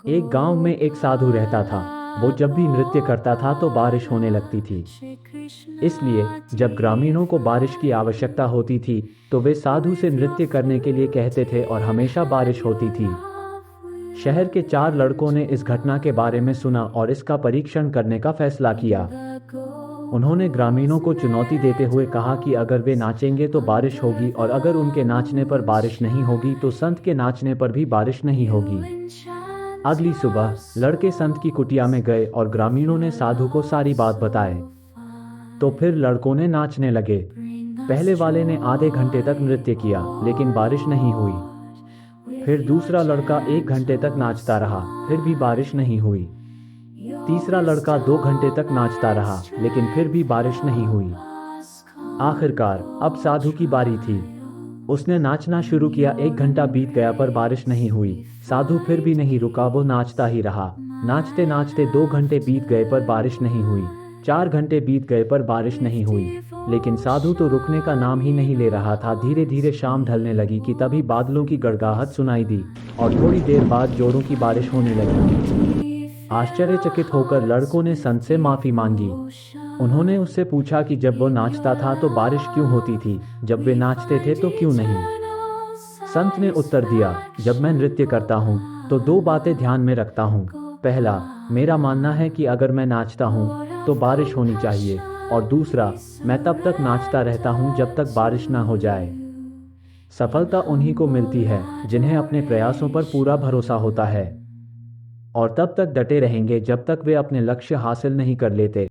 एक गांव में एक साधु रहता था। वो जब भी नृत्य करता था तो बारिश होने लगती थी। इसलिए जब ग्रामीणों को बारिश की आवश्यकता होती थी तो वे साधु से नृत्य करने के लिए कहते थे और हमेशा बारिश होती थी। शहर के 4 लड़कों ने इस घटना के बारे में सुना और इसका परीक्षण करने का फैसला किया। उन्होंने ग्रामीणों को चुनौती देते हुए कहा कि अगर वे नाचेंगे तो बारिश होगी और अगर उनके नाचने पर बारिश नहीं होगी तो संत के नाचने पर भी बारिश नहीं होगी। अगली सुबह लड़के संत की कुटिया में गए और ग्रामीणों ने साधु को सारी बात बताई। तो फिर लड़कों ने नाचने लगे। पहले वाले ने आधे घंटे तक नृत्य किया लेकिन बारिश नहीं हुई। फिर दूसरा लड़का 1 घंटे तक नाचता रहा, फिर भी बारिश नहीं हुई। तीसरा लड़का 2 घंटे तक नाचता रहा लेकिन फिर भी बारिश नहीं हुई। आखिरकार अब साधु की बारी थी। उसने नाचना शुरू किया। 1 घंटा बीत गया पर बारिश नहीं हुई। साधु फिर भी नहीं रुका, वो नाचता ही रहा। नाचते नाचते 2 घंटे बीत गए पर बारिश नहीं हुई। 4 घंटे बीत गए पर बारिश नहीं हुई। लेकिन साधु तो रुकने का नाम ही नहीं ले रहा था। धीरे धीरे शाम ढलने लगी कि तभी बादलों की गड़गड़ाहट सुनाई दी और थोड़ी देर बाद जोरों की बारिश होने लगी। आश्चर्यचकित होकर लड़कों ने संत से माफी मांगी। उन्होंने उससे पूछा कि जब वो नाचता था तो बारिश क्यों होती थी, जब वे नाचते थे तो क्यों नहीं। संत ने उत्तर दिया, जब मैं नृत्य करता हूँ तो 2 बातें ध्यान में रखता हूँ। पहला, मेरा मानना है कि अगर मैं नाचता हूँ तो बारिश होनी चाहिए, और दूसरा, मैं तब तक नाचता रहता हूँ जब तक बारिश ना हो जाए। सफलता उन्हीं को मिलती है जिन्हें अपने प्रयासों पर पूरा भरोसा होता है, और तब तक डटे रहेंगे जब तक वे अपने लक्ष्य हासिल नहीं कर लेते।